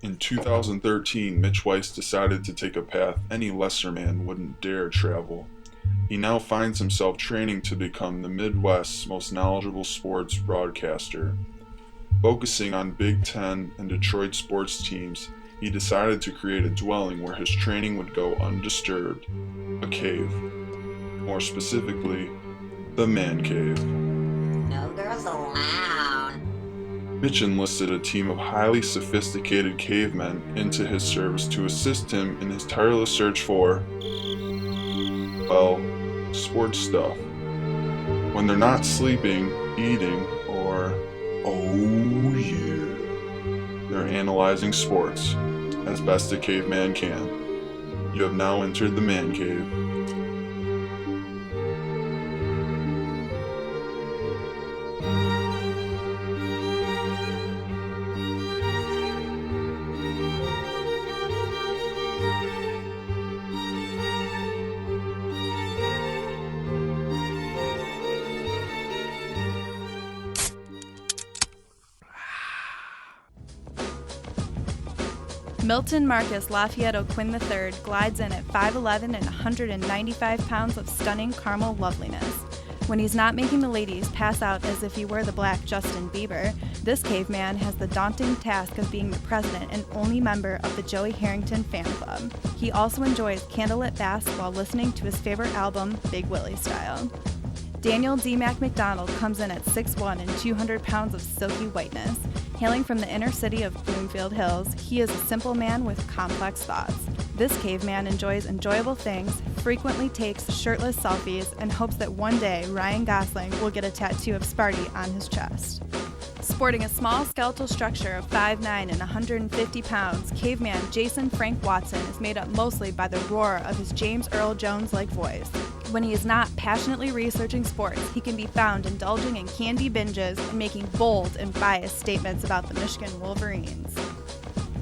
In 2013, Mitch Weiss decided to take a path any lesser man wouldn't dare travel. He now finds himself training to become the Midwest's most knowledgeable sports broadcaster. Focusing on Big Ten and Detroit sports teams, he decided to create a dwelling where his training would go undisturbed, a cave. More specifically, the man cave. No girls allowed. Mitch enlisted a team of highly sophisticated cavemen into his service to assist him in his tireless search for, well, sports stuff. When they're not sleeping, eating, or, oh yeah, they're analyzing sports as best a caveman can. You have now entered the man cave. Milton Marcus Lafayette O'Quinn III glides in at 5'11 and 195 pounds of stunning caramel loveliness. When he's not making the ladies pass out as if he were the black Justin Bieber, this caveman has the daunting task of being the president and only member of the Joey Harrington fan club. He also enjoys candlelit baths while listening to his favorite album, Big Willie Style. Daniel D. Mac McDonald comes in at 6'1 and 200 pounds of silky whiteness. Hailing from the inner city of Bloomfield Hills, he is a simple man with complex thoughts. This caveman enjoys enjoyable things, frequently takes shirtless selfies, and hopes that one day Ryan Gosling will get a tattoo of Sparty on his chest. Sporting a small skeletal structure of 5'9 and 150 pounds, caveman Jason Frank Watson is made up mostly by the roar of his James Earl Jones-like voice. When he is not passionately researching sports, he can be found indulging in candy binges and making bold and biased statements about the Michigan Wolverines.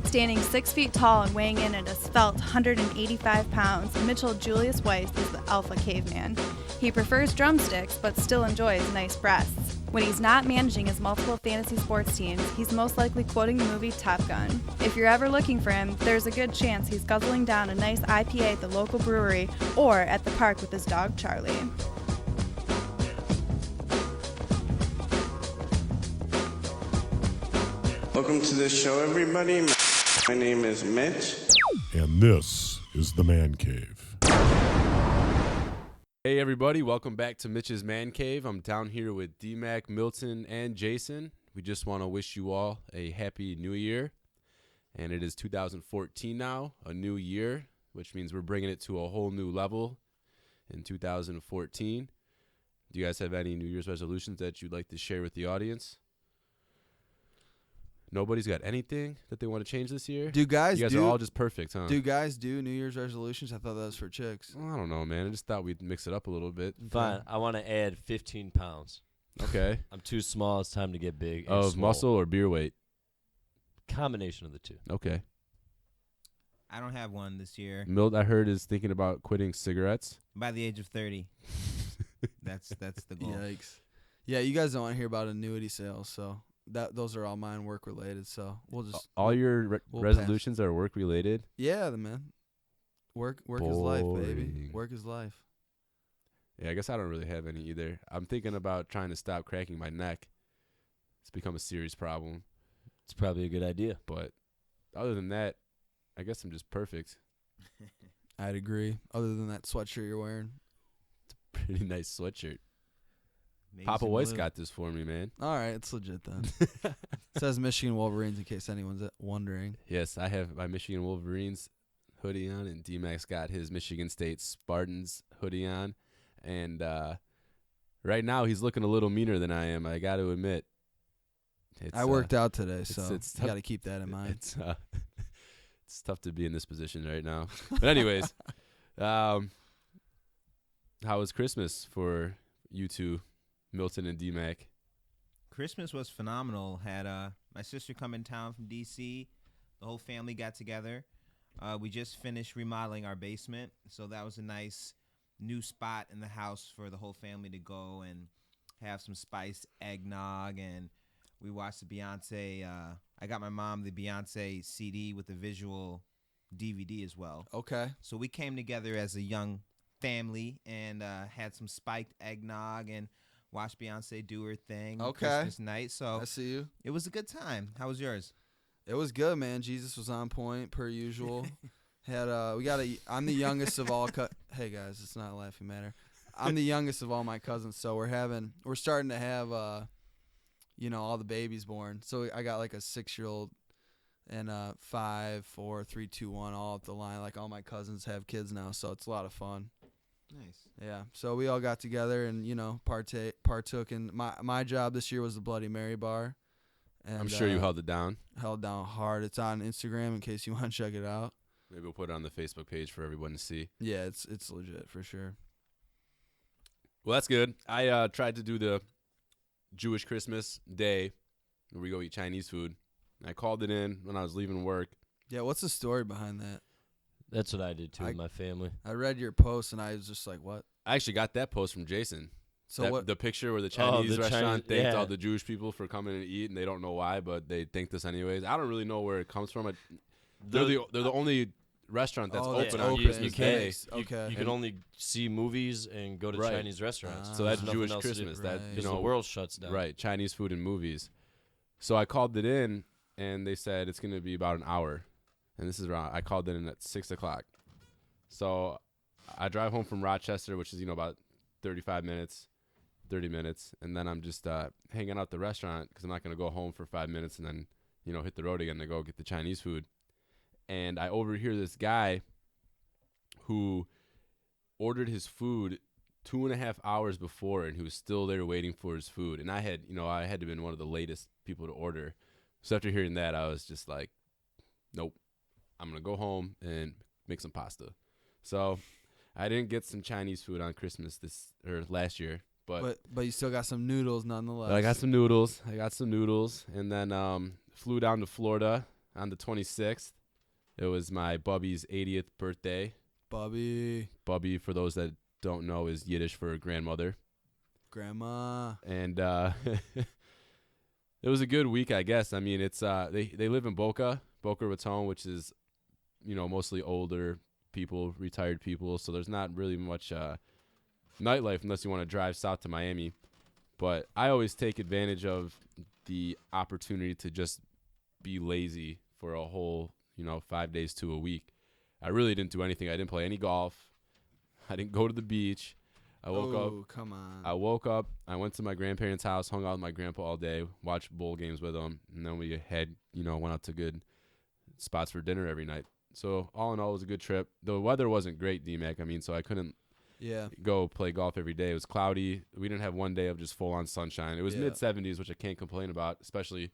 Standing 6 feet tall and weighing in at a svelte 185 pounds, Mitchell Julius Weiss is the alpha caveman. He prefers drumsticks, but still enjoys nice breasts. When he's not managing his multiple fantasy sports teams, he's most likely quoting the movie Top Gun. If you're ever looking for him, there's a good chance he's guzzling down a nice IPA at the local brewery or at the park with his dog Charlie. Welcome to the show, everybody. My name is Mitch. And this is the Man Cave. Hey everybody, welcome back to Mitch's Man Cave. I'm down here with D-Mac, Milton, and Jason. We just want to wish you all a happy new year. And it is 2014 now, a new year, which means we're bringing it to a whole new level in 2014. Do you guys have any New Year's resolutions that you'd like to share with the audience? Nobody's got anything that they want to change this year? You guys are all just perfect, huh? Do guys do New Year's resolutions? I thought that was for chicks. Well, I don't know, man. I just thought we'd mix it up a little bit. Fine. I want to add 15 pounds. Okay. I'm too small. It's time to get big. Of swole. muscle or beer weight? Combination of the two. Okay. I don't have one this year. Milt, I heard, is thinking about quitting cigarettes. By the age of 30. That's the goal. Yikes. Yeah, you guys don't want to hear about annuity sales, so those are all mine work related. So we'll just all your resolutions are work related. Yeah, man. Work is life, baby. Work is life. Yeah, I guess I don't really have any either. I'm thinking about trying to stop cracking my neck. It's become a serious problem. It's probably a good idea. But other than that, I guess I'm just perfect. I'd agree. Other than that sweatshirt you're wearing. It's a pretty nice sweatshirt. Amazing Papa Weiss blue. got this for me, man. All right, it's legit then. It says Michigan Wolverines in case anyone's wondering. Yes, I have my Michigan Wolverines hoodie on, and D-Max got his Michigan State Spartans hoodie on. And right now he's looking a little meaner than I am, I got to admit. I worked out today, so it's you got to keep that in mind. It's tough to be in this position right now. But anyways, how was Christmas for you two, Milton and D-Mac? Christmas was phenomenal. Had my sister come in town from D.C. The whole family got together. We just finished remodeling our basement, so that was a nice new spot in the house for the whole family to go and have some spiced eggnog. And We watched the Beyonce. I got my mom the Beyonce CD with the visual DVD as well. Okay. So we came together as a young family and had some spiked eggnog and watched Beyonce do her thing. Okay. Christmas night. So I see you. it was a good time. How was yours? It was good, man. Jesus was on point per usual. I'm the youngest of all. Hey guys, it's not a laughing matter. I'm the youngest of all my cousins, so we're starting to have all the babies born. So I got like a 6-year-old and 5, 4, 3, 2, 1 all up the line. Like all my cousins have kids now, so it's a lot of fun. Nice. Yeah. So we all got together and partook in my job this year was the Bloody Mary bar. And, I'm sure you held it down. Held down hard. It's on Instagram in case you want to check it out. Maybe we'll put it on the Facebook page for everyone to see. Yeah, it's legit for sure. Well, that's good. I tried to do the Jewish Christmas day where we go eat Chinese food. I called it in when I was leaving work. Yeah, what's the story behind that? That's what I did too with my family. I read your post and I was just like, what? I actually got that post from Jason. So what? The picture where the Chinese restaurant thanked yeah. all the Jewish people for coming and eat, and they don't know why, but they thanked us anyways. I don't really know where it comes from. They're the only restaurant that's open on Christmas Day. Okay. You can only see movies and go to Right. Chinese restaurants. So that's There's nothing Jewish else to do. Christmas. That Right. you 'Cause know, the world shuts down. right? Chinese food and movies. So I called it in, and they said it's going to be about an hour, and this is around. I called it in at 6:00. So I drive home from Rochester, which is about 35 minutes, 30 minutes, and then I'm just hanging out at the restaurant because I'm not going to go home for 5 minutes and then hit the road again to go get the Chinese food. And I overhear this guy who ordered his food 2.5 hours before, and he was still there waiting for his food. And I had to have been one of the latest people to order. So after hearing that, I was just like, nope, I'm going to go home and make some pasta. So I didn't get some Chinese food on Christmas last year, but you still got some noodles nonetheless. I got some noodles. And then flew down to Florida on the 26th. It was my bubby's 80th birthday. Bubby, for those that don't know, is Yiddish for grandmother. grandma. And it was a good week, I guess. I mean, it's they live in Boca Raton, which is mostly older people, retired people. So there's not really much nightlife unless you want to drive south to Miami. But I always take advantage of the opportunity to just be lazy for a whole 5 days to a week. I really didn't do anything. I didn't play any golf. I didn't go to the beach. I woke up. Come on. I woke up. I went to my grandparents' house, hung out with my grandpa all day, watched bowl games with him, and then we went out to good spots for dinner every night. So all in all, it was a good trip. The weather wasn't great, D-Mac. I mean, so I couldn't go play golf every day. It was cloudy. We didn't have one day of just full-on sunshine. It was mid-70s, which I can't complain about, especially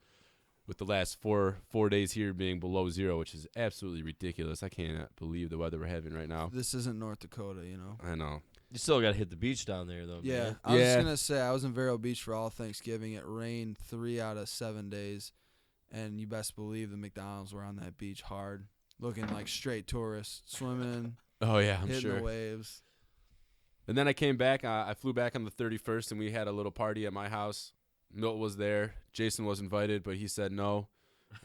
with the last four days here being below zero, which is absolutely ridiculous. I can't believe the weather we're having right now. This isn't North Dakota, I know. You still got to hit the beach down there, though. Yeah, man. I was just gonna say I was in Vero Beach for all Thanksgiving. It rained 3 out of 7 days, and you best believe the McDonald's were on that beach hard, looking like straight tourists, swimming. Oh yeah, I'm hitting sure. the waves. And then I came back. I flew back on the 31st, and we had a little party at my house. Milt was there. Jason was invited, but he said no.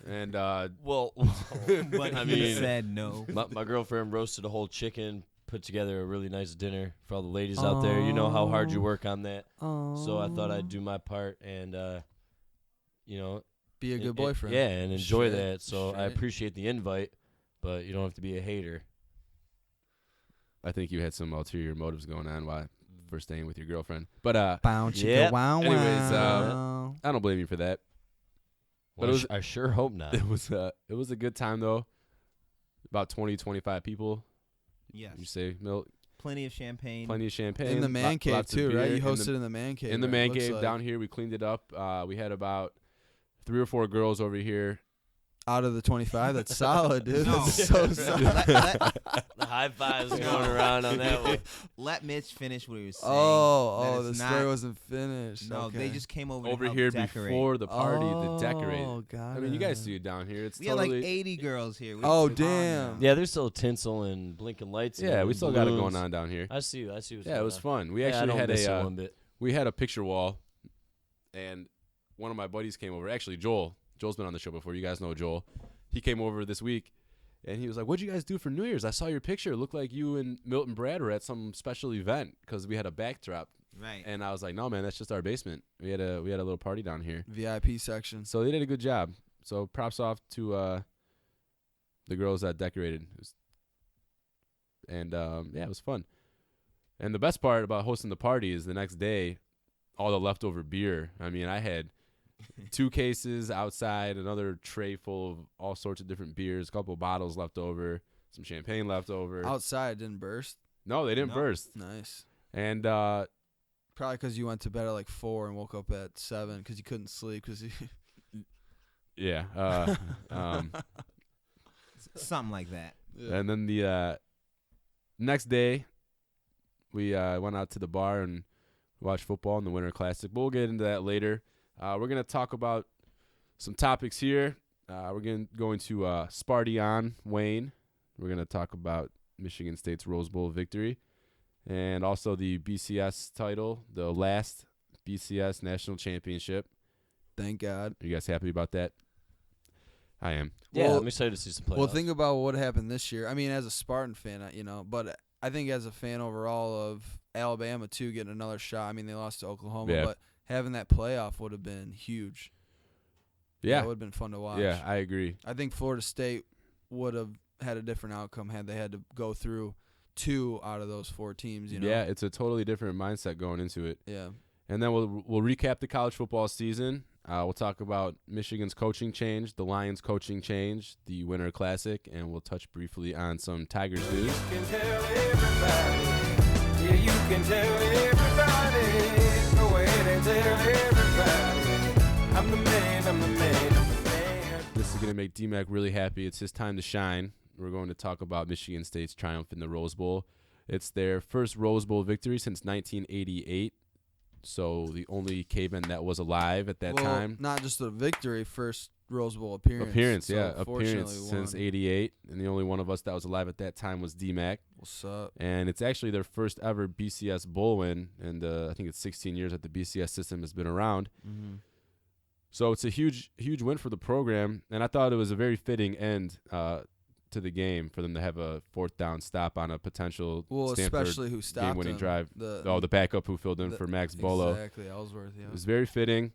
And well, But I he mean, said no. my girlfriend roasted a whole chicken, put together a really nice dinner for all the ladies out there. You know how hard you work on that. So I thought I'd do my part and, Be a good boyfriend. Yeah, and enjoy Shit. that. So I Shit. appreciate the invite, but you don't have to be a hater. I think you had some ulterior motives going on for staying with your girlfriend. But Bounce, Yeah. wow, anyways, wow. I don't blame you for that. Well, But I sure hope not. It was a good time though. About 20, 25 people. Yes. You say, Milt? Plenty of champagne. Plenty of champagne. In the man cave lots of too, right? beer. You hosted in the man cave. In the right? man Looks cave like. down here. We cleaned it up. We had about 3 or 4 girls over here. Out of the 25, that's solid, dude. No. That's so solid. The high fives going around on that one. Let Mitch finish what he was saying. Oh, That the is story not- wasn't finished. No, okay. they just came over to Over help here decorate. before the party to decorate. Oh, got I mean, you guys it. see it down here. It's We had totally. like 80 girls here. Oh, Come on damn. now. Yeah, there's still tinsel and blinking lights. Yeah, and we still got it balloons. going on down here. I see what's Yeah, going it was on. fun. We Yeah, I actually don't had miss it a one bit. we had a picture wall, and one of my buddies came over. Actually, Joel. Joel's been on the show before. You guys know Joel. He came over this week, and he was like, "What'd you guys do for New Year's? I saw your picture. It looked like you and Milton Brad were at some special event because we had a backdrop." Right. And I was like, "No, man, that's just our basement. We had a little party down here." VIP section. So they did a good job. So props off to the girls that decorated. And it was fun. And the best part about hosting the party is the next day, all the leftover beer. I mean, I had 2 cases outside, another tray full of all sorts of different beers, a couple of bottles left over, some champagne left over. Outside didn't burst. No, they didn't burst. Nice. And probably because you went to bed at like 4 and woke up at 7 because you couldn't sleep because you. yeah, Something like that. Yeah. And then the next day, we went out to the bar and watched football in the Winter Classic. But we'll get into that later. We're going to talk about some topics here. We're going to Sparty on Wayne. We're going to talk about Michigan State's Rose Bowl victory and also the BCS title, the last BCS national championship. Thank God. Are you guys happy about that? I am. Yeah, Well- I'm excited to see some playoffs. Well, think about what happened this year. I mean, as a Spartan fan, but I think as a fan overall of Alabama too, getting another shot. I mean, they lost to Oklahoma, Yeah. but having that playoff would have been huge. Yeah. That would have been fun to watch. Yeah, I agree. I think Florida State would have had a different outcome had they had to go through 2 out of those 4 teams. Yeah, it's a totally different mindset going into it. Yeah. And then we'll recap the college football season. We'll talk about Michigan's coaching change, the Lions' coaching change, the Winter Classic, and we'll touch briefly on some Tigers news. You can tell everybody. Yeah, you can tell everybody. Go ahead and tell everybody. I'm the man, I'm the man, I'm the man. This is going to make D-Mac really happy. It's his time to shine. We're going to talk about Michigan State's triumph in the Rose Bowl. It's their first Rose Bowl victory since 1988. So the only caveman that was alive at that time. Not just a victory, first Rose Bowl appearance. Appearance Fortunately since won. '88, and the only one of us that was alive at that time was D-Mac. What's up? And it's actually their first ever BCS bowl win, and I think it's 16 years that the BCS system has been around. Mm-hmm. So it's a huge win for the program, and I thought it was a very fitting end to the game for them to have a 4th down stop on a potential Stanford especially who stopped game-winning him. drive. The The backup who filled in for Max Bolo. Exactly, Ellsworth. Yeah. It was very fitting.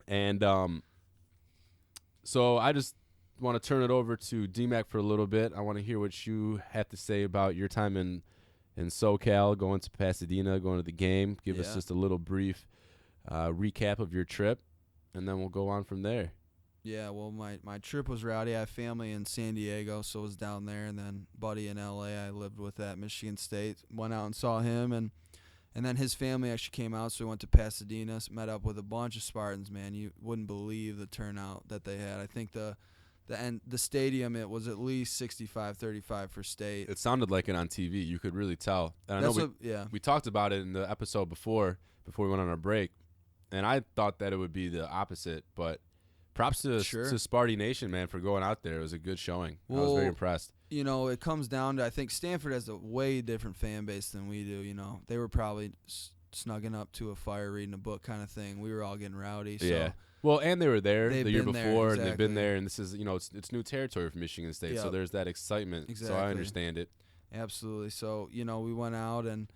And so I just want to turn it over to D-Mac for a little bit. I want to hear what you have to say about your time in SoCal, going to Pasadena, going to the game. Give us Yeah. just a little brief recap of your trip, and then we'll go on from there. Yeah, well, my trip was rowdy. I have family in San Diego, so I was down there, and then buddy in L.A. I lived with at Michigan State. Went out and saw him, and then his family actually came out, so we went to Pasadena, met up with a bunch of Spartans. Man, you wouldn't believe the turnout that they had. I think the stadium, it was at least 65-35 for State. It sounded like it on TV. You could really tell. And I know we talked about it in the episode before we went on our break, and I thought that it would be the opposite, but props to Sparty Nation, man, for going out there. It was a good showing. I was very impressed. It comes down to, I think Stanford has a way different fan base than we do. They were probably snugging up to a fire, reading a book kind of thing. We were all getting rowdy. So yeah. Well, and they were there the year before, exactly. and they've been there, and this is, it's new territory for Michigan State, so there's that excitement. Exactly. So I understand it. Absolutely. So, we went out and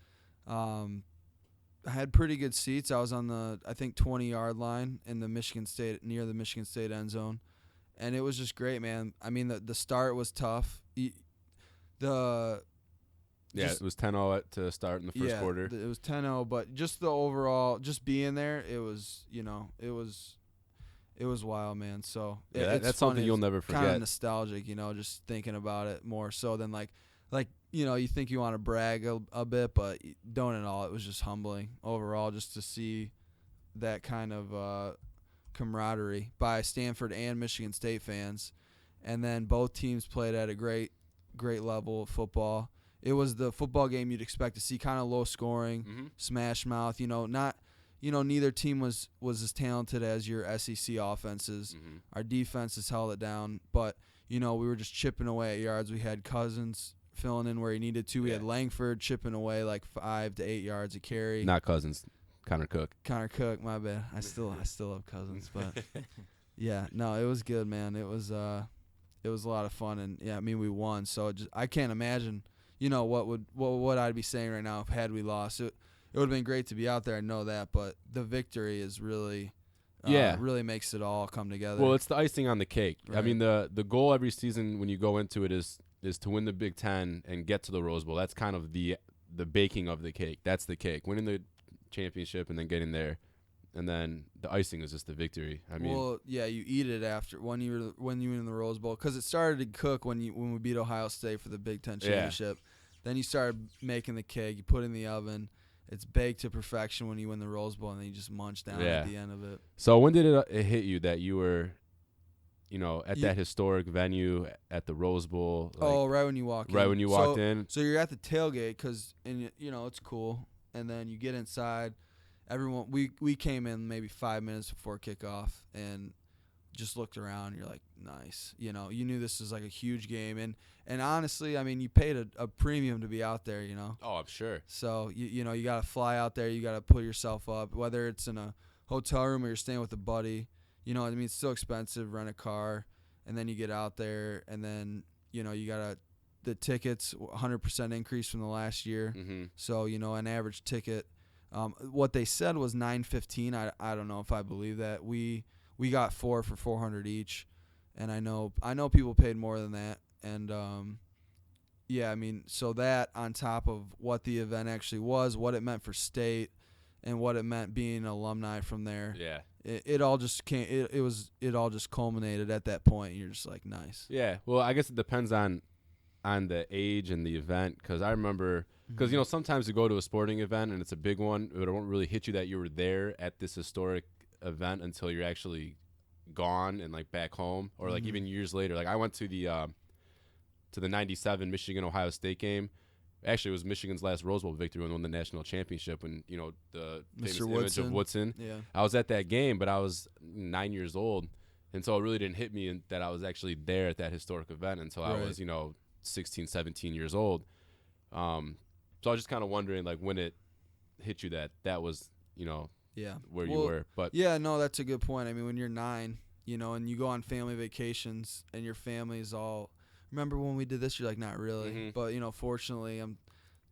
I had pretty good seats. I was on the, I think, 20-yard line in the near the Michigan State end zone. And it was just great, man. I mean, the start was tough. It was 10-0 to start in the first quarter. It was 10-0, but just the overall, just being there, it was, it was wild, man. So that's something you'll never forget. Kind of nostalgic, just thinking about it more so than like you think you want to brag a bit, but don't at all. It was just humbling overall just to see that kind of camaraderie by Stanford and Michigan State fans. And then both teams played at a great level of football. It was the football game you'd expect to see, kind of low scoring, smash mouth. Neither team was as talented as your SEC offenses. Mm-hmm. Our defenses held it down, but we were just chipping away at yards. We had Cousins filling in where he needed to. We had Langford chipping away like 5 to 8 yards a carry. Not Cousins. Connor Cook. Connor Cook, my bad. I still love Cousins, but yeah, no, it was good, man. It was a lot of fun, and yeah, I mean we won, so I can't imagine, what I'd be saying right now if had we lost. It would have been great to be out there. I know that, but the victory is really really makes it all come together. Well, it's the icing on the cake. Right. I mean, the goal every season when you go into it is to win the Big Ten and get to the Rose Bowl. That's kind of the baking of the cake. That's the cake. Winning the championship and then getting there, and then the icing is just the victory. I mean, well, yeah, you eat it after when you were in the Rose Bowl, because it started to cook when we beat Ohio State for the Big Ten championship. Then you started making the cake. You put it in the oven. It's baked to perfection when you win the Rose Bowl, and then you just munch down at the end of it. So when did it hit you that you were, at that historic venue at the Rose Bowl? Right when you walk in. Right when you walked in. So you're at the tailgate and it's cool. And then you get inside. Everyone, we came in maybe 5 minutes before kickoff and just looked around. You're like, nice. You knew this was like a huge game. And honestly, I mean, you paid a premium to be out there, Oh, I'm sure. So, you got to fly out there. You got to put yourself up, whether it's in a hotel room or you're staying with a buddy. I mean, it's still expensive, rent a car. And then you get out there, and then, you got the tickets, 100% increase from the last year. Mm-hmm. So, an average ticket. What they said was $915. I don't know if I believe that. We got 4 for $400 each, and I know people paid more than that. And yeah, I mean, so that on top of what the event actually was, what it meant for state, and what it meant being an alumni from there. Yeah. It all just came. It all just culminated at that point. And you're just like, nice. Yeah. Well, I guess it depends on the age and the event, because I remember. Because, sometimes you go to a sporting event and it's a big one, it won't really hit you that you were there at this historic event until you're actually gone and, back home, or, even years later. I went to the 97 Michigan-Ohio State game. Actually, it was Michigan's last Rose Bowl victory when they won the national championship when, the famous image of Woodson. Yeah. I was at that game, but I was 9 years old, and so it really didn't hit me that I was actually there at that historic event until I was, 16, 17 years old. So I was just kind of wondering, when it hit you that was, where you were. But yeah, no, that's a good point. I mean, when you're 9, and you go on family vacations and your family's all, remember when we did this? You're like, not really. Mm-hmm. But, fortunately, I'm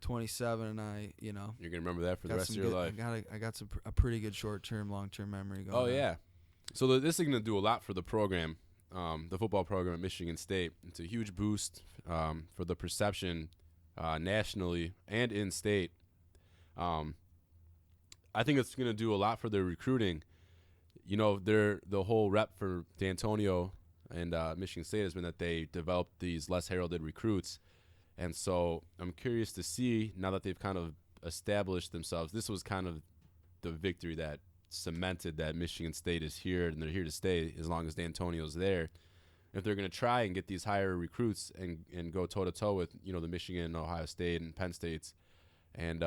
27 and you're going to remember that for the rest of your life. I got a pretty good short-term, long-term memory going on. Oh, yeah. So this is going to do a lot for the program, the football program at Michigan State. It's a huge boost for the perception nationally and in state. I think it's going to do a lot for their recruiting. The whole rep for D'Antonio and Michigan State has been that they developed these less heralded recruits. And so I'm curious to see, now that they've kind of established themselves, this was kind of the victory that cemented that Michigan State is here and they're here to stay as long as D'Antonio's there. If they're going to try and get these higher recruits and go toe-to-toe with, the Michigan, Ohio State, and Penn States. And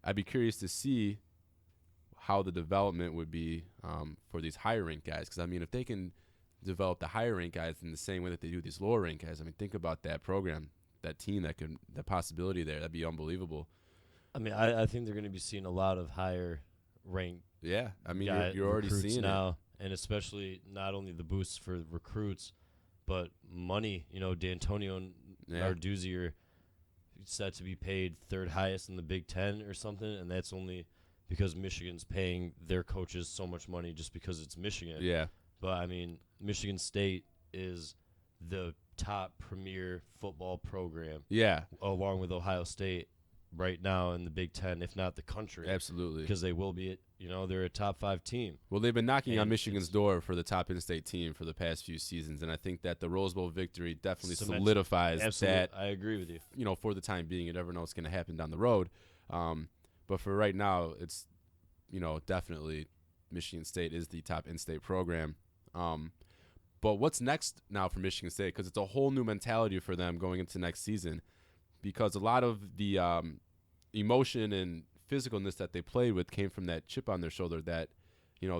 I'd be curious to see how the development would be for these higher-ranked guys. Because, I mean, if they can develop the higher-ranked guys in the same way that they do these lower-ranked guys, I mean, think about that program, that team, that possibility there. That'd be unbelievable. I mean, I think they're going to be seeing a lot of higher-ranked Yeah, I mean, you're already seeing now. it. And especially not only the boosts for recruits, but money. D'Antonio and Narduzzi are set to be paid third highest in the Big Ten or something, and that's only because Michigan's paying their coaches so much money just because it's Michigan. Yeah. But, I mean, Michigan State is the top premier football program. Yeah. Along with Ohio State right now in the Big Ten, if not the country. Absolutely. Because they will be, they're a top 5 team. Well, they've been knocking on Michigan's door for the top in-state team for the past few seasons, and I think that the Rose Bowl victory definitely solidifies that. I agree with you. For the time being, you never know what's going to happen down the road. But for right now, it's, definitely Michigan State is the top in-state program. But what's next now for Michigan State? Because it's a whole new mentality for them going into next season, because a lot of the emotion and physicalness that they played with came from that chip on their shoulder that,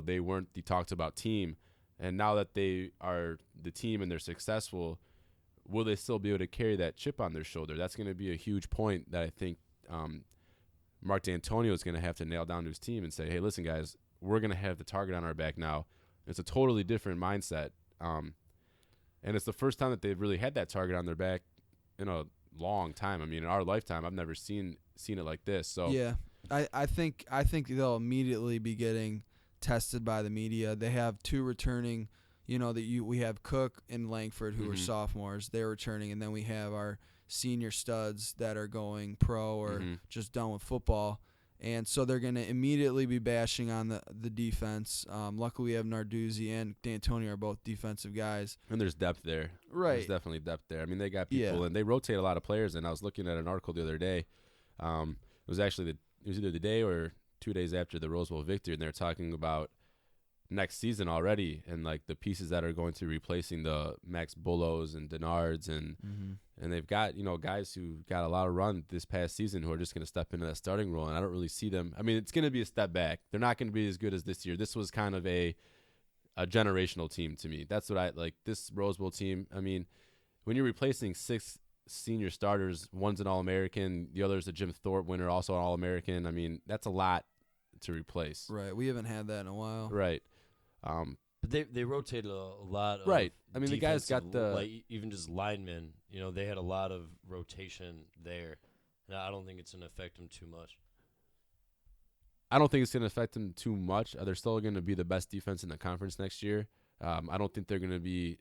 they weren't the talked about team. And now that they are the team and they're successful, will they still be able to carry that chip on their shoulder? That's going to be a huge point that I think Mark D'Antonio is going to have to nail down to his team and say, hey, listen, guys, we're going to have the target on our back now. It's a totally different mindset. And it's the first time that they've really had that target on their back in a long time. I mean, in our lifetime, I've never seen it like this. So yeah, I think they'll immediately be getting tested by the media. They have two returning. We have Cook and Langford, who are sophomores. They're returning, and then we have our senior studs that are going pro or just done with football. And so they're going to immediately be bashing on the defense. Luckily, we have Narduzzi and D'Antonio are both defensive guys. And there's depth there. Right. There's definitely depth there. I mean, they got people, and they rotate a lot of players. And I was looking at an article the other day. It was actually either the day or 2 days after the Rose Bowl victory, and they're talking about next season already and, like, the pieces that are going to be replacing the Max Bullos and Denards. And they've got, guys who got a lot of run this past season who are just going to step into that starting role, and I don't really see them. I mean, it's going to be a step back. They're not going to be as good as this year. This was kind of a generational team to me. That's what I like. This Rose Bowl team, I mean, when you're replacing 6 senior starters, one's an All-American, the other's a Jim Thorpe winner, also an All-American. I mean, that's a lot to replace. Right. We haven't had that in a while. Right. But they rotated a lot of right. I mean, the guys got even just linemen. They had a lot of rotation there. And I don't think it's going to affect them too much. I don't think it's going to affect them too much. They're still going to be the best defense in the conference next year. I don't think they're going to be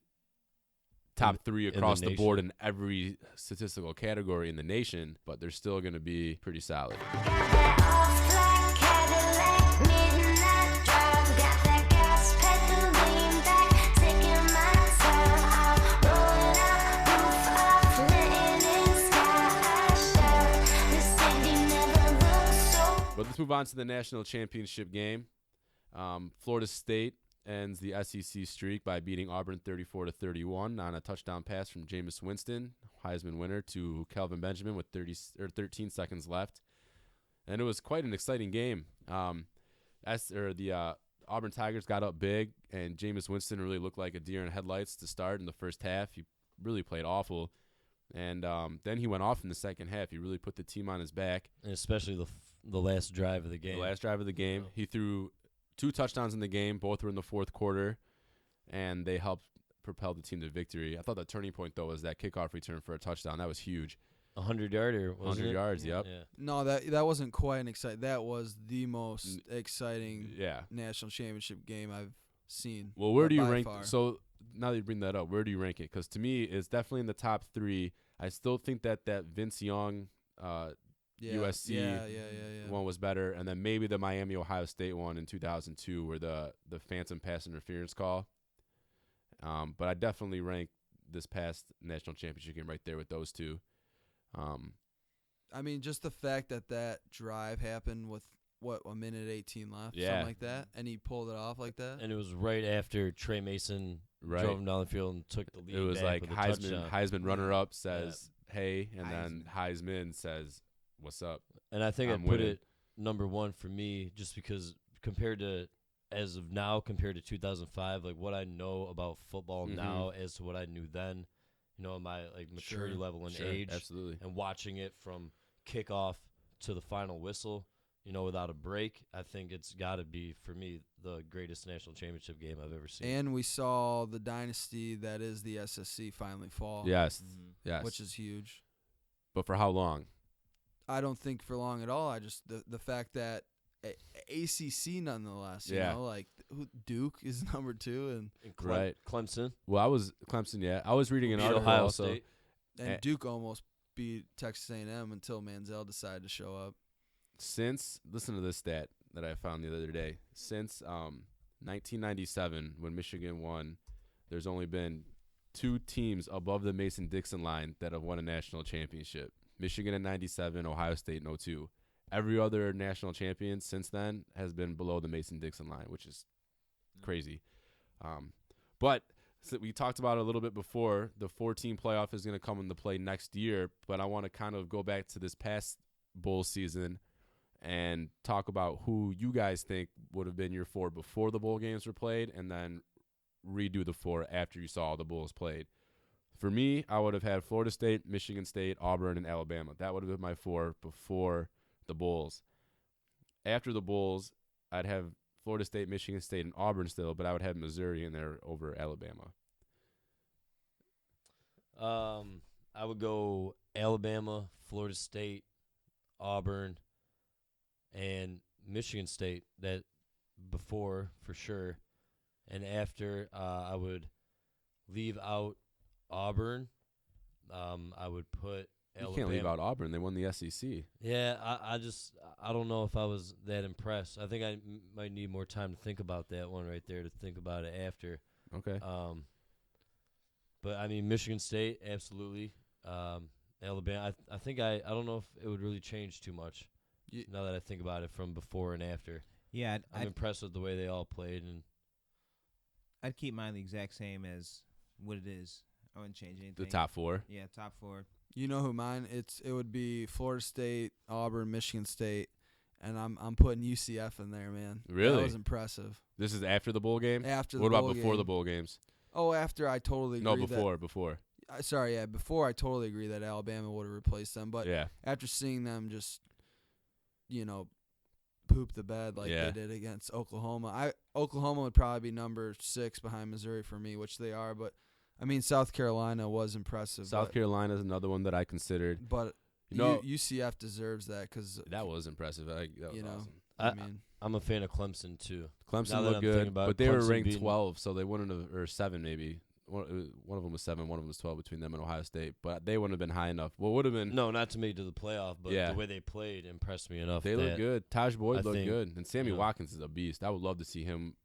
top 3 across the board in every statistical category in the nation, but they're still going to be pretty solid. But let's move on to the national championship game. Florida State ends the SEC streak by beating Auburn 34-31 on a touchdown pass from Jameis Winston, Heisman winner, to Kelvin Benjamin with 13 seconds left. And it was quite an exciting game. The Auburn Tigers got up big, and Jameis Winston really looked like a deer in headlights to start in the first half. He really played awful. And then he went off in the second half. He really put the team on his back. And especially the last drive of the game. The last drive of the game. He threw 2 touchdowns in the game. Both were in the fourth quarter, and they helped propel the team to victory. I thought the turning point, though, was that kickoff return for a touchdown. That was huge. 100-yarder, 100 yards, yep. Yeah. No, that wasn't quite an exciting. That was the most exciting national championship game I've seen. Well, where do you rank? So now that you bring that up, where do you rank it? Because to me, it's definitely in the top 3. I still think that Vince Young USC one was better, and then maybe the Miami-Ohio State one in 2002 where the phantom pass interference call. But I definitely rank this past national championship game right there with those two. I mean, just the fact that drive happened with, a minute 18 left, yeah, something like that, and he pulled it off like that. And it was right after Trey Mason drove him down the field and took the lead. It was back like with a Heisman runner-up says, hey, and then Heisman says, what's up? And I think I put it number 1 for me just because compared to 2005, like what I know about football now as to what I knew then, my maturity level and age, absolutely, and watching it from kickoff to the final whistle, without a break, I think it's got to be, for me, the greatest national championship game I've ever seen. And we saw the dynasty that is the SSC finally fall. Yes, yes, which is huge. But for how long? I don't think for long at all. I just the fact that ACC nonetheless. Duke is number 2 and Clemson. Well, I was Clemson. Yeah, I was reading an article. Ohio State. And Duke almost beat Texas A&M until Manziel decided to show up. Listen to this stat that I found the other day. Since 1997, when Michigan won, there's only been 2 teams above the Mason-Dixon line that have won a national championship. Michigan in 97, Ohio State in 02. Every other national champion since then has been below the Mason-Dixon line, which is crazy. But so we talked about it a little bit before. The 4-team playoff is going to come into play next year, but I want to kind of go back to this past bowl season and talk about who you guys think would have been your 4 before the bowl games were played, and then redo the 4 after you saw all the bowls played. For me, I would have had Florida State, Michigan State, Auburn, and Alabama. That would have been my 4 before the bowls. after the Bulls, I'd have Florida State, Michigan State, and Auburn still, but I would have Missouri in there over Alabama. I would go Alabama, Florida State, Auburn, and Michigan State. That before for sure, and after I would leave out Auburn. I would put Alabama. You can't leave out Auburn. They won the SEC. Yeah, I don't know if I was that impressed. I think I might need more time to think about that one right there, to think about it after. Okay. But I mean, Michigan State, absolutely. Alabama, I think I don't know if it would really change too much. Now that I think about it from before and after. Yeah, I'm impressed with the way they all played, and I'd keep mine the exact same as what it is. I wouldn't change anything. The top 4. Yeah, top 4. You know who mine? It would be Florida State, Auburn, Michigan State, and I'm putting UCF in there, man. Really? That was impressive. This is after the bowl game? After the What bowl about before game. the bowl games? Oh, after I totally agree. No, before. Sorry, yeah, before I totally agree that Alabama would have replaced them, but Yeah. after seeing them just, poop the bed like Yeah. they did against Oklahoma, Oklahoma would probably be number 6 behind Missouri for me, which they are, but I mean South Carolina was impressive. South Carolina is another one that I considered. But UCF deserves that because that was impressive. That was awesome. I mean, I'm a fan of Clemson too. Clemson Now that looked I'm good, thinking about but they were Clemson ranked being- 12, so they wouldn't have, or 7 maybe. One of them was 7, one of them was 12 between them and Ohio State, but they wouldn't have been high enough. What would have been? No, not to make it to the playoff, but Yeah. the way they played impressed me enough. They look good. Taj Boyd I looked think, good, and Sammy you know, Watkins is a beast. I would love to see him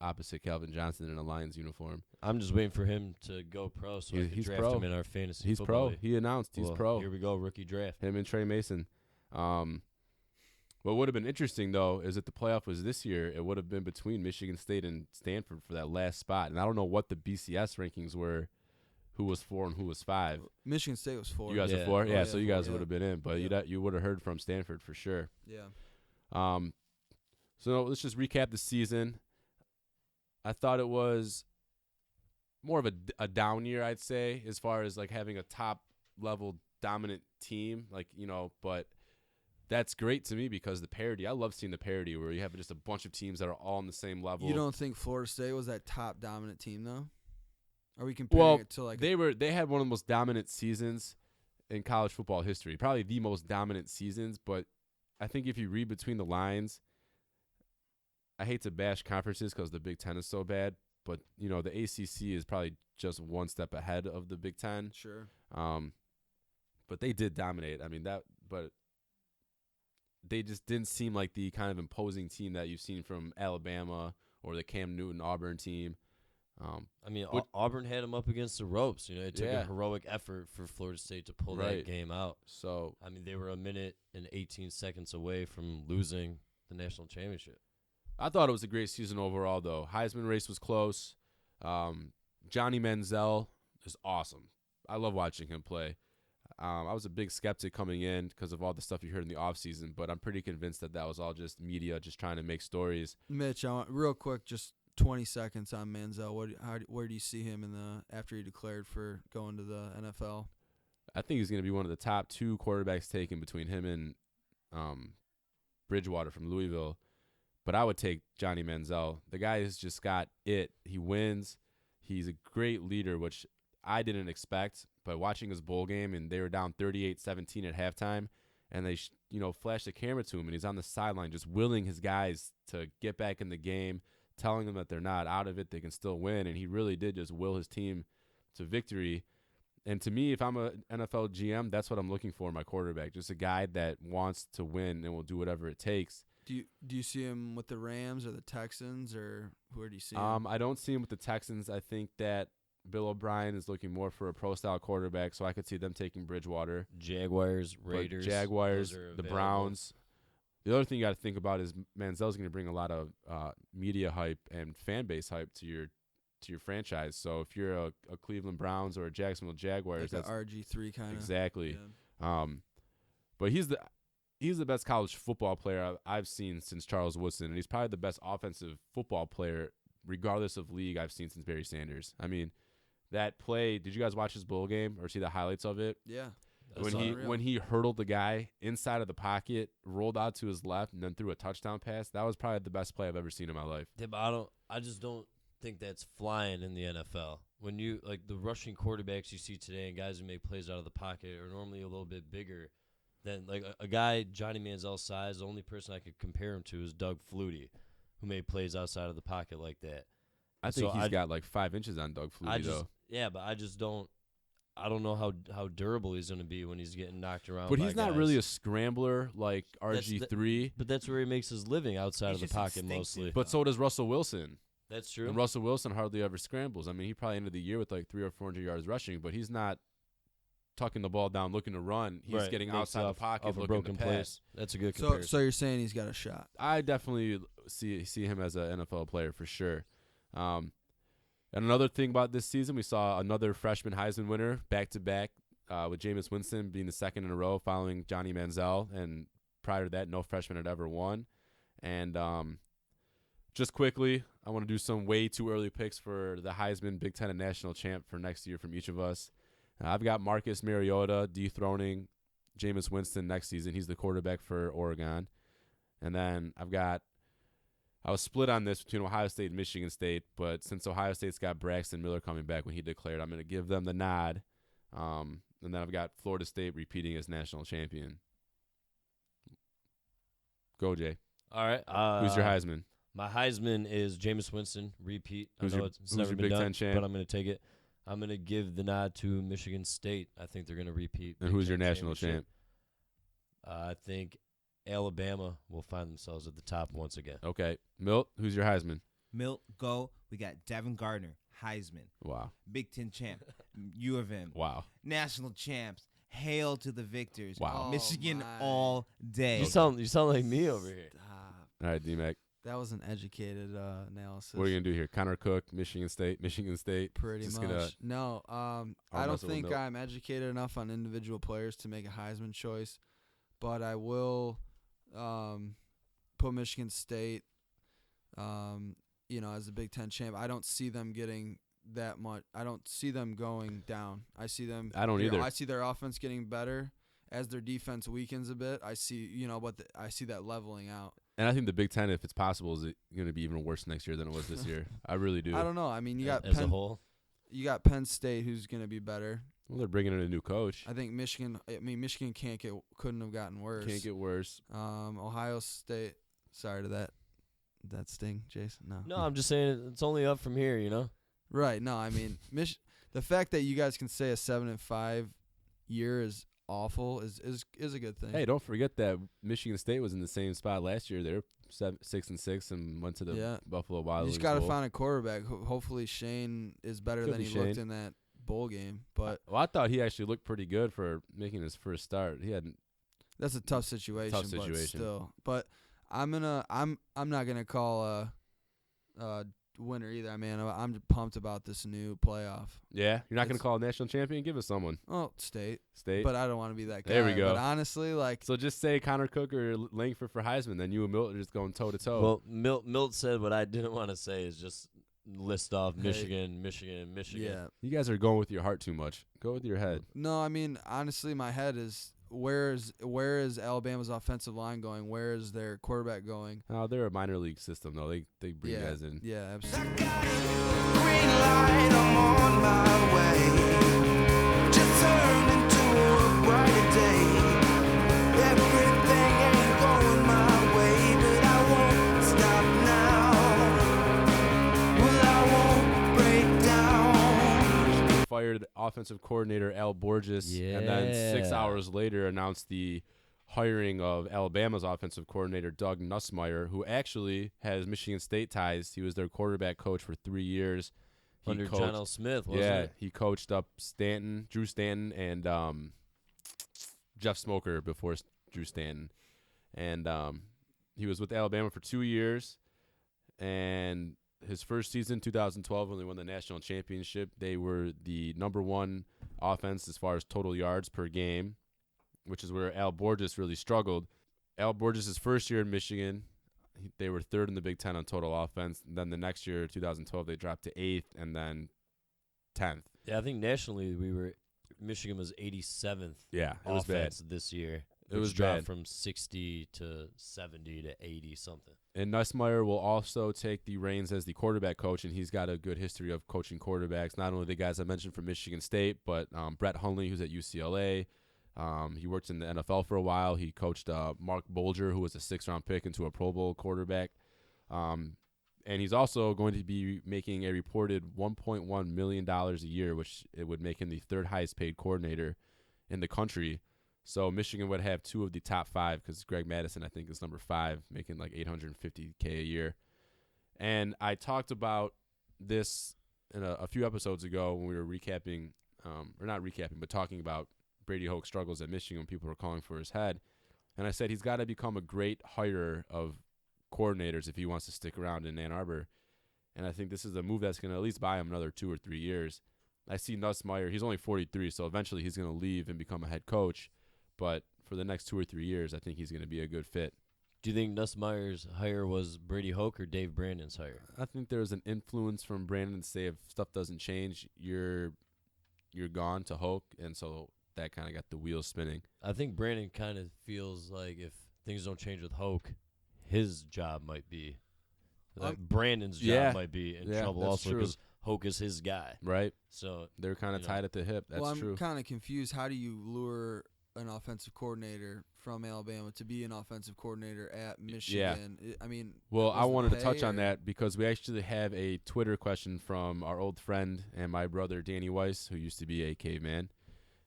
opposite Calvin Johnson in a Lions uniform. I'm just waiting for him to go pro so I can He's draft pro. him in our fantasy He's football pro. league. He announced he's Well, pro. Here we go, rookie draft. Him and Trey Mason. What would have been interesting, though, is if the playoff was this year, it would have been between Michigan State and Stanford for that last spot. And I don't know what the BCS rankings were, who was 4 and who was 5. Michigan State was 4. You guys Yeah. are 4? Oh, Yeah, yeah, so you 4, guys yeah. would have been in. But Yeah. you would have heard from Stanford for sure. Yeah. So let's just recap the season. I thought it was more of a down year, I'd say, as far as like having a top level dominant team, but that's great to me because the parity. I love seeing the parity where you have just a bunch of teams that are all on the same level. You don't think Florida State was that top dominant team though? Are we comparing it to like they had one of the most dominant seasons in college football history, probably the most dominant seasons, but I think if you read between the lines, I hate to bash conferences because the Big Ten is so bad, but the ACC is probably just one step ahead of the Big Ten. Sure. But they did dominate. I mean but they just didn't seem like the kind of imposing team that you've seen from Alabama or the Cam Newton Auburn team. I mean, Auburn had them up against the ropes. It took Yeah. a heroic effort for Florida State to pull Right. that game out. So I mean, they were a minute and 18 seconds away from losing the national championship. I thought it was a great season overall, though. Heisman race was close. Johnny Manziel is awesome. I love watching him play. I was a big skeptic coming in because of all the stuff you heard in the offseason, but I'm pretty convinced that was all just media just trying to make stories. Mitch, I want real quick, just 20 seconds on Manziel. Where do you see him after he declared for going to the NFL? I think he's going to be one of the top 2 quarterbacks taken between him and Bridgewater from Louisville. But I would take Johnny Manziel. The guy has just got it. He wins. He's a great leader, which I didn't expect. But watching his bowl game, and they were down 38-17 at halftime, and they flashed the camera to him, and he's on the sideline just willing his guys to get back in the game, telling them that they're not out of it, they can still win. And he really did just will his team to victory. And to me, if I'm an NFL GM, that's what I'm looking for in my quarterback, just a guy that wants to win and will do whatever it takes. Do you see him with the Rams or the Texans, or where do you see him? I don't see him with the Texans. I think that Bill O'Brien is looking more for a pro-style quarterback, so I could see them taking Bridgewater. Jaguars, But Raiders, Jaguars, those are the available. Browns. The other thing you got to think about is Manziel's going to bring a lot of media hype and fan base hype to your franchise. So if you're a Cleveland Browns or a Jacksonville Jaguars, like that's a RG3 kind of. exactly. Yeah. But he's the best college football player I've seen since Charles Woodson, and he's probably the best offensive football player, regardless of league, I've seen since Barry Sanders. I mean, that play, did you guys watch his bowl game or see the highlights of it? Yeah. That's unreal. when he hurdled the guy inside of the pocket, rolled out to his left, and then threw a touchdown pass. That was probably the best play I've ever seen in my life. Yeah, but I just don't think that's flying in the NFL. When you like the rushing quarterbacks you see today and guys who make plays out of the pocket are normally a little bit bigger than like a guy Johnny Manziel's size. The only person I could compare him to is Doug Flutie, who made plays outside of the pocket like that. I think he's got like 5 inches on Doug Flutie, though. Yeah, but I just don't. I don't know how durable he's going to be when he's getting knocked around. But by he's not guys. really a scrambler like RG3. But that's where he makes his living outside of the pocket instinctive. mostly. But so does Russell Wilson. That's true. And Russell Wilson hardly ever scrambles. I mean, he probably ended the year with like 300 or 400 yards rushing, but he's not tucking the ball down looking to run. He's getting outside the pocket off a looking broken to play. pass. That's a good So comparison. you're saying he's got a shot? I definitely see him as an NFL player for sure. And another thing about this season, we saw another freshman Heisman winner back-to-back with Jameis Winston being the second in a row following Johnny Manziel. And prior to that, no freshman had ever won. And just quickly, I want to do some way too early picks for the Heisman Big Ten and National Champ for next year from each of us. I've got Marcus Mariota dethroning Jameis Winston next season. He's the quarterback for Oregon. And then I was split on this between Ohio State and Michigan State, but since Ohio State's got Braxton Miller coming back when he declared, I'm going to give them the nod. And then I've got Florida State repeating as national champion. Go, Jay. All right. Who's your Heisman? My Heisman is Jameis Winston, repeat. Who's I know your- it's who's never your been Big done, Ten champ? but I'm going to take it. I'm going to give the nod to Michigan State. I think they're going to repeat. And Big who's your Ten national championship. champ? I think Alabama will find themselves at the top once again. Okay. Milt, who's your Heisman? Milt, go. We got Devin Gardner, Heisman. Wow. Big Ten champ, U of M. Wow. National champs. Hail to the victors. Wow. Michigan my. all day. You sound like me over here. Stop. All right, D-Mac. That was an educated analysis. What are you going to do here? Connor Cook, Michigan State. Pretty Just much. Gonna, No, I mess don't with think Milt. I'm educated enough on individual players to make a Heisman choice, but I will put Michigan State, as a Big Ten champ. I don't see them getting that much. I don't see them going down. I see them. I don't either. I see their offense getting better as their defense weakens a bit. I see, I see that leveling out. And I think the Big Ten, if it's possible, is going to be even worse next year than it was this year. I really do. I don't know. I mean, you got as a whole. You got Penn State, who's going to be better. Well, they're bringing in a new coach. I think Michigan. Michigan couldn't have gotten worse. Can't get worse. Ohio State. Sorry to that sting, Jason. No. No, I'm just saying it's only up from here, Right. No, I mean, the fact that you guys can say a 7-5 year is awful is a good thing. Hey, don't forget that Michigan State was in the same spot last year. They're 6-6 and went to the Buffalo Wild you Wings just got to Bowl. find a quarterback. Hopefully, Shane is better Could than be he looked Shane. in that bowl game. But I thought he actually looked pretty good for making his first start. He hadn't. that's a tough situation. But situation. still, but I'm not gonna call a winner either. I mean, I'm pumped about this new playoff. Yeah, you're not going to call a national champion. Give us someone. Oh, State. State. But I don't want to be that guy. There we go. But honestly, So just say Connor Cook or Langford for Heisman. Then you and Milt are just going toe to toe. Well, Milt said what I didn't want to say is just list off Michigan. yeah. You guys are going with your heart too much. Go with your head. No, I mean, honestly, my head is where is Alabama's offensive line going? Where is their quarterback going? Oh, they're a minor league system though. They bring guys in. Yeah, absolutely. Green light, I'm on my way. Just turned into a brighter day. Everything ain't going my way, but I won't stop now. Well, I won't break down. Fired offensive coordinator Al Borges, and then 6 Yeah. hours later announced the hiring of Alabama's offensive coordinator Doug Nussmeier, who actually has Michigan State ties. He was their quarterback coach for 3 years. He Under coached- John L. Smith, wasn't yeah, it? he coached up Drew Stanton, and Jeff Smoker before Drew Stanton. And he was with Alabama for 2 years. And his first season, 2012, when they won the national championship, they were the #1 offense as far as total yards per game, which is where Al Borges really struggled. Al Borges' first year in Michigan, they were 3rd in the Big Ten on total offense. And then the next year, 2012, they dropped to 8th and then 10th. Yeah, I think nationally we were Michigan was 87th. Yeah, it was bad this year. It was dropped bad from 60 to 70 to 80 something. And Nussmeier will also take the reins as the quarterback coach, and he's got a good history of coaching quarterbacks. Not only the guys I mentioned from Michigan State, but Brett Hundley, who's at UCLA. He worked in the NFL for a while. He coached Mark Bolger, who was a 6th-round pick, into a Pro Bowl quarterback. And he's also going to be making a reported $1.1 million a year, which it would make him the 3rd highest paid coordinator in the country. So Michigan would have 2 of the top 5 because Greg Madison, I think, is number 5, making like $850K a year. And I talked about this in a few episodes ago when we were recapping, or not recapping, but talking about Brady Hoke's struggles at Michigan when people were calling for his head. And I said he's got to become a great hirer of coordinators if he wants to stick around in Ann Arbor. And I think this is a move that's going to at least buy him another 2 or 3 years. I see Nussmeier, he's only 43, so eventually he's going to leave and become a head coach. But for the next 2 or 3 years, I think he's going to be a good fit. Do you think Nussmeier's hire was Brady Hoke or Dave Brandon's hire? I think there's an influence from Brandon to say if stuff doesn't change, you're gone to Hoke, and so that kind of got the wheels spinning. I think Brandon kind of feels like if things don't change with Hoke, his job might be, Brandon's job might be in trouble also because Hoke is his guy. Right. So they're kind of tied at the hip. That's true. I'm kind of confused. How do you lure an offensive coordinator from Alabama to be an offensive coordinator at Michigan? Yeah. I mean, well, I wanted to touch on that because we actually have a Twitter question from our old friend and my brother Danny Weiss, who used to be a caveman,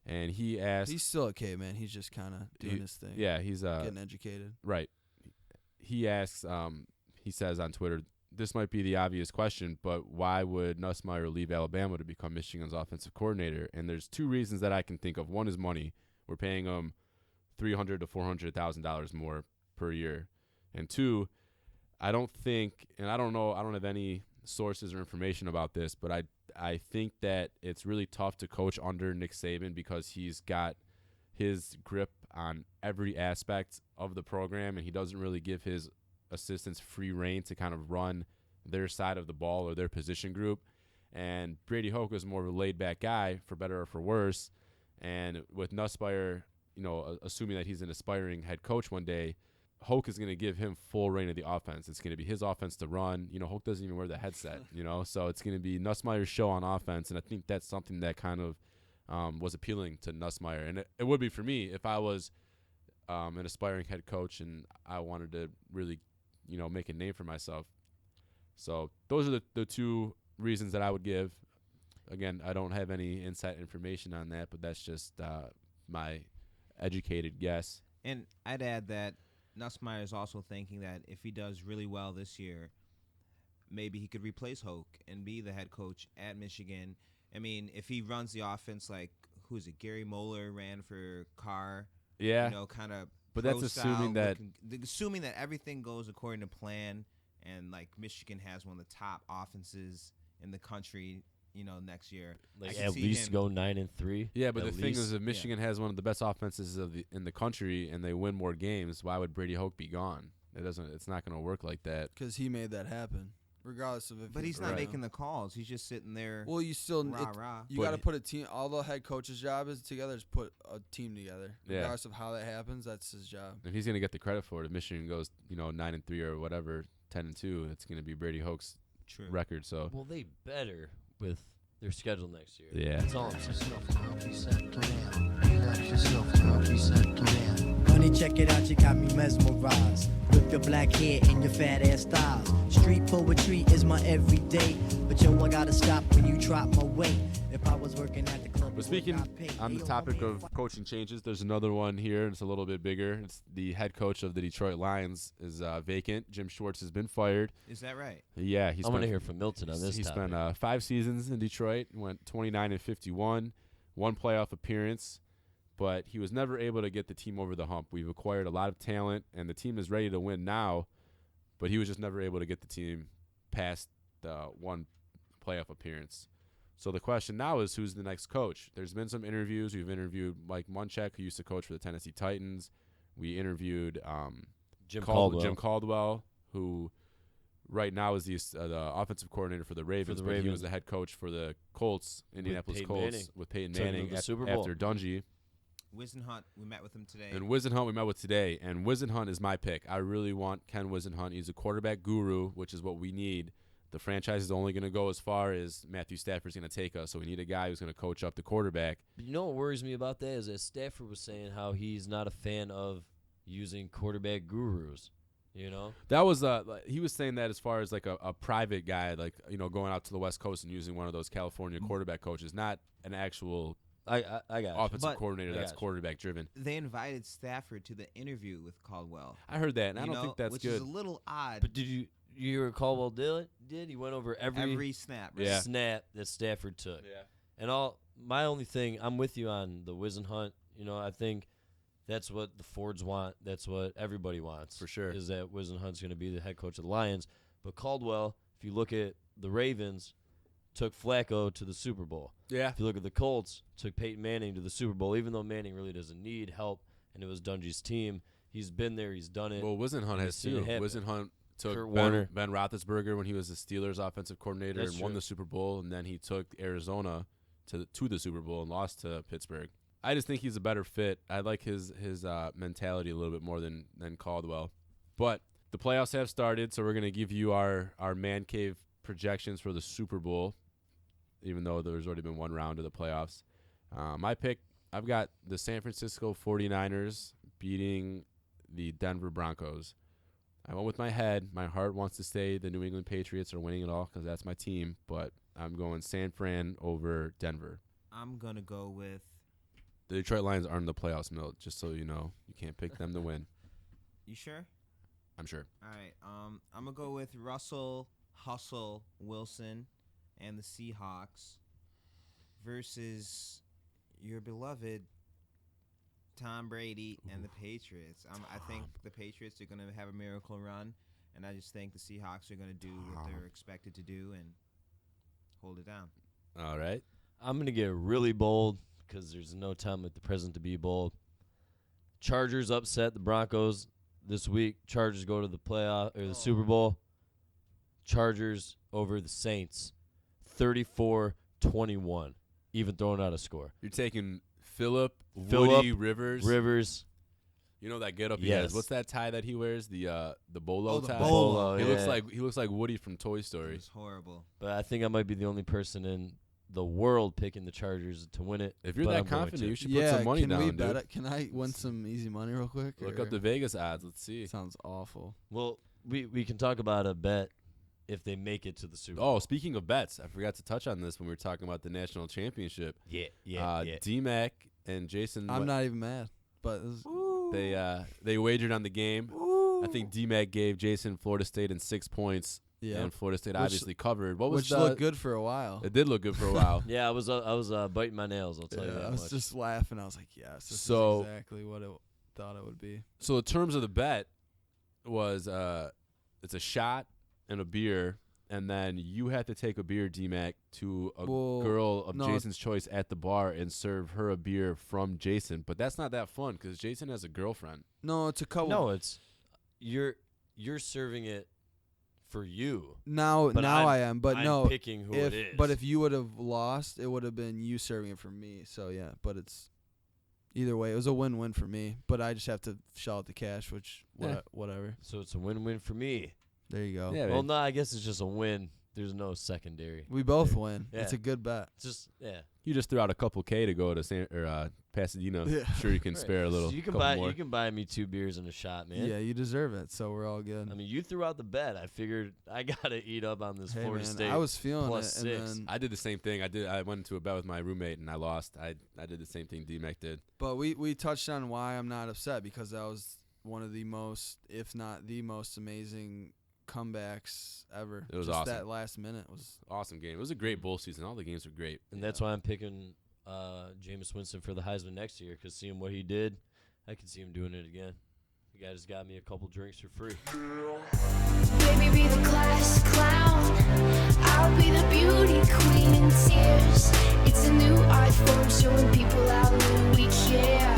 and he asked. He's still a caveman. He's just kind of doing his thing. Yeah, he's getting educated. Right. He asks. He says on Twitter, "This might be the obvious question, but why would Nussmeier leave Alabama to become Michigan's offensive coordinator?" And there's 2 reasons that I can think of. One is money. We're paying him $300,000 to $400,000 more per year. And 2, I don't think, and I don't know, I don't have any sources or information about this, but I think that it's really tough to coach under Nick Saban because he's got his grip on every aspect of the program, and he doesn't really give his assistants free reign to kind of run their side of the ball or their position group. And Brady Hoke is more of a laid-back guy, for better or for worse. And with Nussmeier, assuming that he's an aspiring head coach one day, Hoke is going to give him full reign of the offense. It's going to be his offense to run. Hoke doesn't even wear the headset, so it's going to be Nussmeier's show on offense. And I think that's something that kind of was appealing to Nussmeier. And it would be for me if I was an aspiring head coach and I wanted to really, make a name for myself. So those are the 2 reasons that I would give. Again, I don't have any inside information on that, but that's just my educated guess. And I'd add that Nussmeier is also thinking that if he does really well this year, maybe he could replace Hoke and be the head coach at Michigan. I mean, if he runs the offense like, who's it, Gary Moeller ran for Carr. Yeah. Kind of. But that's assuming that everything goes according to plan, and like Michigan has one of the top offenses in the country. Next year, like at least go 9-3. Yeah, but the thing is, if Michigan has one of the best offenses in the country and they win more games, why would Brady Hoke be gone? It's not going to work like that. Because he made that happen, regardless of if. But he's not making the calls. He's just sitting there. Well, you still rah. You got to put a team. All the head coach's job is together is put a team together. Regardless of how that happens, that's his job. If he's going to get the credit for it, if Michigan goes 9-3 or whatever, 10-2, it's going to be Brady Hoke's record. So they better with their schedule next year. Yeah. That's all I'm saying. Honey, check it out, you got me mesmerized with your black hair and your fat ass styles. Street poetry is my everyday, but yo, I gotta stop when you drop my weight. If I was working at the club. But speaking on the topic of coaching changes, there's another one here. It's a little bit bigger. It's the head coach of the Detroit Lions is vacant. Jim Schwartz has been fired. Is that right? Yeah, I want to hear from Milton on this. He spent 5 seasons in Detroit, went 29-51, 1 playoff appearance, but he was never able to get the team over the hump. We've acquired a lot of talent, and the team is ready to win now, but he was just never able to get the team past the 1 playoff appearance. So the question now is, who's the next coach? There's been some interviews. We've interviewed Mike Munchak, who used to coach for the Tennessee Titans. We interviewed Jim Caldwell, who right now is the offensive coordinator for the Ravens, but he was the head coach for the Colts, Indianapolis Colts, with Peyton Manning after Dungy. Wisenhunt, we met with him today. And Wisenhunt we met with today, and Wisenhunt is my pick. I really want Ken Wisenhunt. He's a quarterback guru, which is what we need. The franchise is only going to go as far as Matthew Stafford's going to take us, so we need a guy who's going to coach up the quarterback. But you know what worries me about that is that Stafford was saying how he's not a fan of using quarterback gurus. You know, that was he was saying that as far as like a private guy, like going out to the West Coast and using one of those California quarterback coaches, not an actual I got offensive coordinator that's quarterback driven. They invited Stafford to the interview with Caldwell. I heard that, and I don't think that's which good. Which is a little odd. But did you hear what Caldwell did? He went over every snap, right? Snap that Stafford took. Yeah. And my only thing, I'm with you on the Wisenhunt. I think that's what the Fords want. That's what everybody wants. For sure. Is that Wisenhunt's going to be the head coach of the Lions. But Caldwell, if you look at the Ravens, took Flacco to the Super Bowl. Yeah. If you look at the Colts, took Peyton Manning to the Super Bowl, even though Manning really doesn't need help, and it was Dungy's team. He's been there. He's done it. Well, Wisenhunt has too. Wisenhunt took Ben Roethlisberger when he was the Steelers offensive coordinator and won the Super Bowl, and then he took Arizona to the Super Bowl and lost to Pittsburgh. I just think he's a better fit. I like his mentality a little bit more than Caldwell. But the playoffs have started, so we're going to give you our man cave projections for the Super Bowl, even though there's already been one round of the playoffs. My pick, I've got the San Francisco 49ers beating the Denver Broncos. I went with my head. My heart wants to say the New England Patriots are winning it all because that's my team, but I'm going San Fran over Denver. I'm going to go with... The Detroit Lions aren't in the playoffs, Milt, just so you know. You can't pick them to win. You sure? I'm sure. All right. I'm going to go with Russell Hustle Wilson and the Seahawks versus your beloved Tom Brady and the Patriots. I think the Patriots are going to have a miracle run, and I just think the Seahawks are going to do what they're expected to do and hold it down. All right. I'm going to get really bold because there's no time with the present to be bold. Chargers upset the Broncos this week. Chargers go to the playoff or the Super Bowl. Chargers over the Saints, 34-21, even throwing out a score. You're taking Phillip Rivers. You know that getup he has. What's that tie that he wears? The bolo tie. Bolo. He looks like Woody from Toy Story. It's horrible. But I think I might be the only person in the world picking the Chargers to win it. If you're that confident, you should put some money down, dude. Can I win some easy money real quick? Look up the Vegas odds. Let's see. Sounds awful. Well, we can talk about a bet if they make it to the Super Bowl. Oh, speaking of bets, I forgot to touch on this when we were talking about the national championship. Yeah. D-Mac and Jason. I'm not even mad, but they wagered on the game. I think D-Mac gave Jason Florida State in 6 points. Yeah, and Florida State obviously covered. Which looked good for a while. It did look good for a while. Yeah, I was biting my nails. I'll tell you that. I was much. just laughing. I was like, yes, this is exactly what I thought it would be. So the terms of the bet was it's a shot and a beer, and then you have to take a beer, D-Mac, to a girl of Jason's choice at the bar and serve her a beer from Jason. But that's not that fun because Jason has a girlfriend. No, it's a couple. No, it's you're serving it for you. Now I am, but I'm picking who it is. But if you would have lost, it would have been you serving it for me. So yeah, but it's either way, it was a win-win for me. But I just have to shell out the cash, which whatever. So it's a win-win for me. There you go. Yeah, well, no, I guess it's just a win. There's no secondary. We both win. Yeah. It's a good bet. Just You just threw out a couple K to go to Pasadena. Yeah. I'm sure you can spare a little. So you can buy me 2 beers and a shot, man. Yeah, you deserve it. So we're all good. I mean, you threw out the bet. I figured I gotta eat up on this Florida State. I was feeling plus it. 6. And I did the same thing. I went into a bet with my roommate and I lost. I did the same thing D-Mac did. But we touched on why I'm not upset because that was one of the most, if not the most amazing comebacks ever. It was just awesome. That last minute was awesome game. It was a great bowl season. All the games were great, and that's why I'm picking Jameis Winston for the Heisman next year because seeing what he did, I can see him doing it again. The guy just got me a couple drinks for free. Baby, be the class clown. I'll be the beauty queen in tears. It's a new art form showing people how little we care.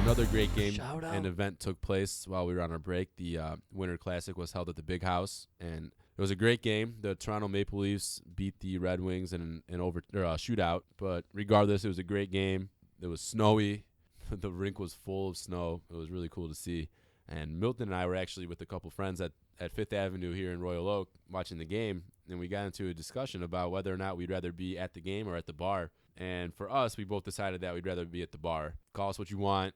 Another great game and event took place while we were on our break. The Winter Classic was held at the Big House, and It was a great game. The Toronto Maple Leafs beat the Red Wings in an shootout. But regardless, it was a great game. It was snowy. The rink was full of snow. It was really cool to see. And Milton and I were actually with a couple friends at Fifth Avenue here in Royal Oak watching the game, and we got into a discussion about whether or not we'd rather be at the game or at the bar. And for us, we both decided that we'd rather be at the bar. Call us what you want,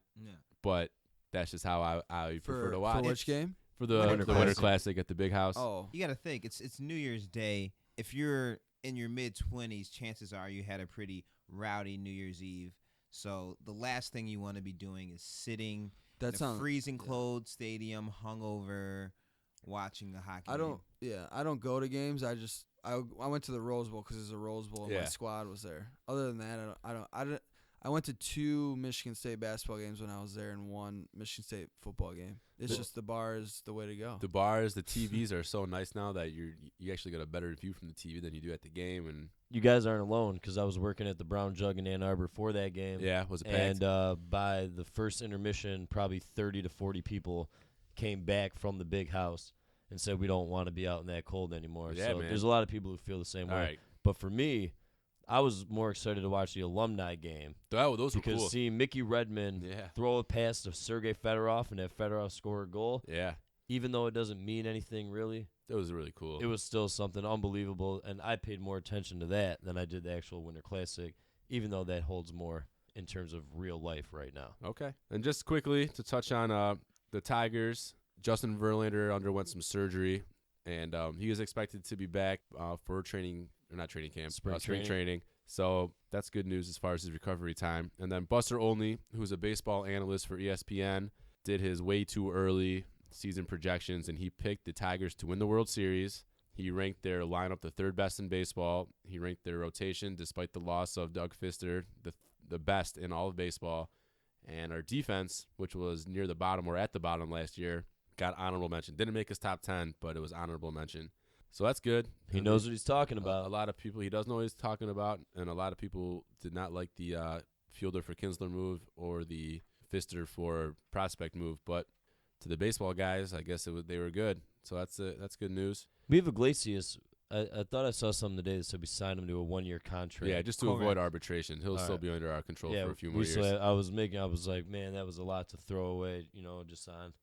but that's just how I prefer to watch. For which game? For the Winter Classic at the Big House. Oh. You got to think, it's New Year's Day. If you're in your mid-20s, chances are you had a pretty rowdy New Year's Eve. So the last thing you want to be doing is sitting in a freezing cold stadium, hungover, watching the hockey game. I don't go to games. I went to the Rose Bowl because there's a Rose Bowl and my squad was there. Other than that, I went to 2 Michigan State basketball games when I was there and 1 Michigan State football game. It's just the bar is the way to go. The bars, the TVs are so nice now that you actually get a better view from the TV than you do at the game. And you guys aren't alone because I was working at the Brown Jug in Ann Arbor for that game. Yeah, was it packed? And by the first intermission, probably 30 to 40 people came back from the Big House and said we don't want to be out in that cold anymore. Yeah, so man. There's a lot of people who feel the same way. Right. But for me, I was more excited to watch the alumni game. Oh, those were cool. Because seeing Mickey Redmond throw a pass to Sergei Fedorov and have Fedorov score a goal, even though it doesn't mean anything really, it was really cool. It was still something unbelievable, and I paid more attention to that than I did the actual Winter Classic, even though that holds more in terms of real life right now. Okay. And just quickly to touch on the Tigers, Justin Verlander underwent some surgery, and he was expected to be back for spring training. So that's good news as far as his recovery time. And then Buster Olney, who's a baseball analyst for ESPN, did his way too early season projections, and he picked the Tigers to win the World Series. He ranked their lineup the 3rd best in baseball. He ranked their rotation, despite the loss of Doug Fister, the best in all of baseball. And our defense, which was near the bottom or at the bottom last year, got honorable mention. Didn't make his top 10, but it was honorable mention. So that's good. He knows what he's talking about. A lot of people, he does know what he's talking about, and a lot of people did not like the Fielder for Kinsler move or the Fister for prospect move. But to the baseball guys, I guess they were good. So that's good news. We have Iglesias. I thought I saw something today that said we signed him to a 1-year contract. Yeah, just to avoid arbitration. He'll still be under our control for a few more years. I was like, man, that was a lot to throw away, just on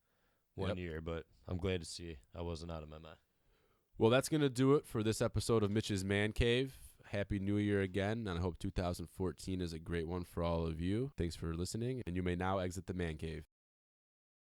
1 year. But I'm glad to see I wasn't out of my mind. Well, that's going to do it for this episode of Mitch's Man Cave. Happy New Year again, and I hope 2014 is a great one for all of you. Thanks for listening, and you may now exit the Man Cave.